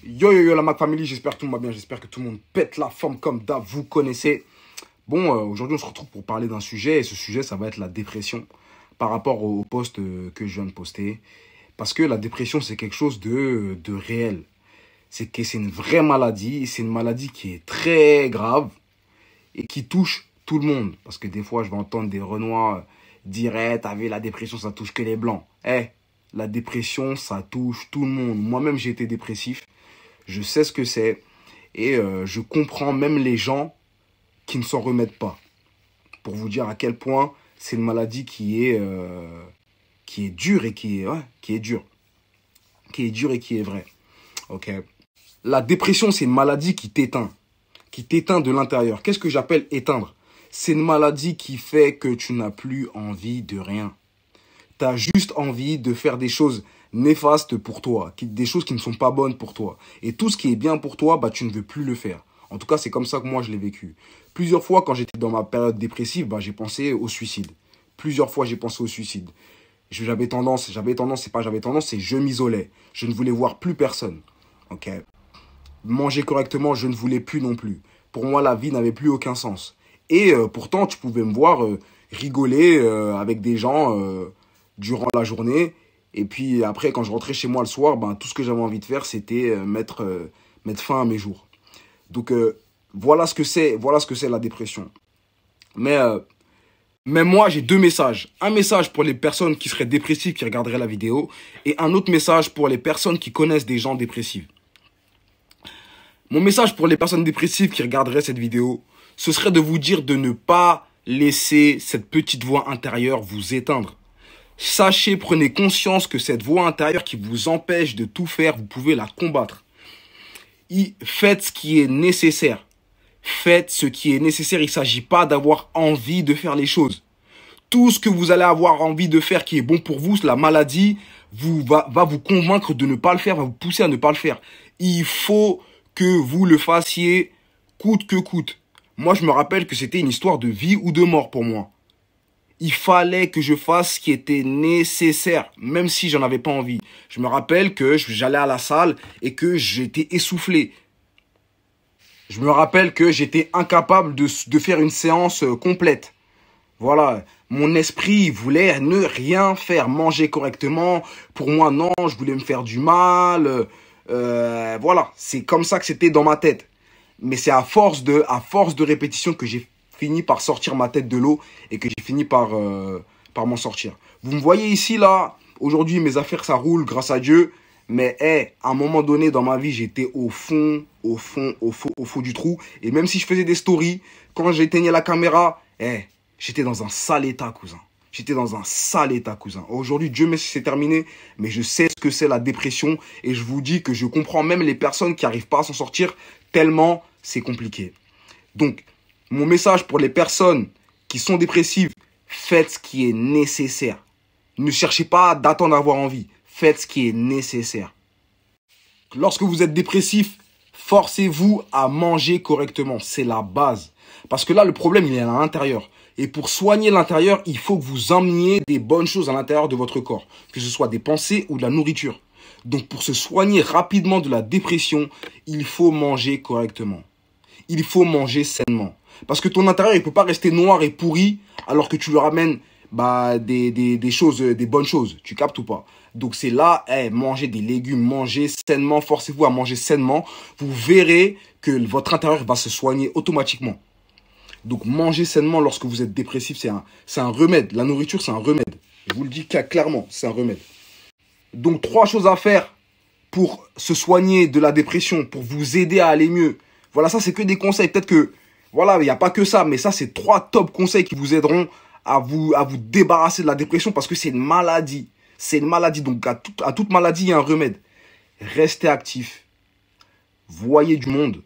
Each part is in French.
Yo yo yo la Mac Family, j'espère que tout le monde va bien, j'espère que tout le monde pète la forme comme d'hab, vous connaissez. Bon, aujourd'hui on se retrouve pour parler d'un sujet, et ce sujet ça va être la dépression par rapport au post que je viens de poster. Parce que la dépression c'est quelque chose de réel. C'est une vraie maladie, c'est une maladie qui est très grave et qui touche tout le monde. Parce que des fois je vais entendre des Renois dire hey, t'as vu la dépression ça touche que les blancs. La dépression ça touche tout le monde. Moi-même j'ai été dépressif. Je sais ce que c'est et je comprends même les gens qui ne s'en remettent pas. Pour vous dire à quel point c'est une maladie qui est dure et qui est dure. Qui est dure et qui est vraie. Ok. La dépression, c'est une maladie qui t'éteint de l'intérieur. Qu'est-ce que j'appelle éteindre? C'est une maladie qui fait que tu n'as plus envie de rien. Tu as juste envie de faire des choses néfastes pour toi, des choses qui ne sont pas bonnes pour toi. Et tout ce qui est bien pour toi, bah, tu ne veux plus le faire. En tout cas, c'est comme ça que moi, je l'ai vécu. Plusieurs fois, quand j'étais dans ma période dépressive, bah, j'ai pensé au suicide. Plusieurs fois, j'ai pensé au suicide. C'est je m'isolais. Je ne voulais voir plus personne. Ok. Manger correctement, je ne voulais plus non plus. Pour moi, la vie n'avait plus aucun sens. Et pourtant, tu pouvais me voir rigoler avec des gens durant la journée. Et puis après, quand je rentrais chez moi le soir, ben, tout ce que j'avais envie de faire, c'était mettre fin à mes jours. Donc voilà ce que c'est la dépression. Mais moi, j'ai deux messages. Un message pour les personnes qui seraient dépressives, qui regarderaient la vidéo. Et un autre message pour les personnes qui connaissent des gens dépressifs. Mon message pour les personnes dépressives qui regarderaient cette vidéo, ce serait de vous dire de ne pas laisser cette petite voix intérieure vous éteindre. Sachez, prenez conscience que cette voix intérieure qui vous empêche de tout faire, vous pouvez la combattre. Faites ce qui est nécessaire. Faites ce qui est nécessaire. Il ne s'agit pas d'avoir envie de faire les choses. Tout ce que vous allez avoir envie de faire qui est bon pour vous, la maladie va vous convaincre de ne pas le faire, va vous pousser à ne pas le faire. Il faut que vous le fassiez coûte que coûte. Moi, je me rappelle que c'était une histoire de vie ou de mort pour moi. Il fallait que je fasse ce qui était nécessaire, même si j'en avais pas envie. Je me rappelle que j'allais à la salle et que j'étais essoufflé. Je me rappelle que j'étais incapable de faire une séance complète. Voilà, mon esprit voulait ne rien faire, manger correctement. Pour moi, non, je voulais me faire du mal. Voilà, c'est comme ça que c'était dans ma tête. Mais c'est à force de répétition que j'ai fini par sortir ma tête de l'eau et que j'ai fini par m'en sortir. Vous me voyez ici, là, aujourd'hui, mes affaires, ça roule, grâce à Dieu. Mais à un moment donné, dans ma vie, j'étais au fond du trou. Et même si je faisais des stories, quand j'éteignais la caméra, j'étais dans un sale état, cousin. J'étais dans un sale état, cousin. Aujourd'hui, Dieu merci, c'est terminé. Mais je sais ce que c'est la dépression. Et je vous dis que je comprends même les personnes qui n'arrivent pas à s'en sortir tellement c'est compliqué. Donc, mon message pour les personnes qui sont dépressives, faites ce qui est nécessaire. Ne cherchez pas d'attendre d'avoir envie. Faites ce qui est nécessaire. Lorsque vous êtes dépressif, forcez-vous à manger correctement. C'est la base. Parce que là, le problème, il est à l'intérieur. Et pour soigner l'intérieur, il faut que vous emmeniez des bonnes choses à l'intérieur de votre corps. Que ce soit des pensées ou de la nourriture. Donc, pour se soigner rapidement de la dépression, il faut manger correctement. Il faut manger sainement. Parce que ton intérieur, il ne peut pas rester noir et pourri alors que tu lui ramènes des choses, des bonnes choses. Tu captes ou pas? Donc c'est là, mangez des légumes, mangez sainement, forcez-vous à manger sainement. Vous verrez que votre intérieur va se soigner automatiquement. Donc manger sainement lorsque vous êtes dépressif, c'est un remède. La nourriture, c'est un remède. Je vous le dis clairement, c'est un remède. Donc 3 choses à faire pour se soigner de la dépression, pour vous aider à aller mieux. Voilà, ça c'est que des conseils. Peut-être que, voilà, il n'y a pas que ça, mais ça c'est 3 top conseils qui vous aideront à vous débarrasser de la dépression parce que c'est une maladie. C'est une maladie, donc à toute maladie, il y a un remède. Restez actif, voyez du monde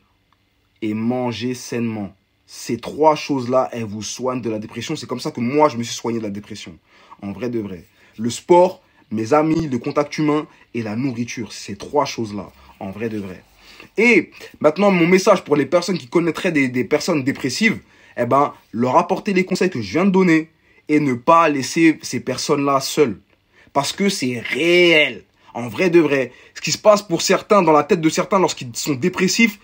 et mangez sainement. Ces 3 choses-là, elles vous soignent de la dépression. C'est comme ça que moi, je me suis soigné de la dépression. En vrai de vrai. Le sport, mes amis, le contact humain et la nourriture. Ces 3 choses-là, en vrai de vrai. Et maintenant, mon message pour les personnes qui connaîtraient des personnes dépressives, leur apporter les conseils que je viens de donner et ne pas laisser ces personnes-là seules. Parce que c'est réel. En vrai de vrai. Ce qui se passe pour certains, dans la tête de certains lorsqu'ils sont dépressifs,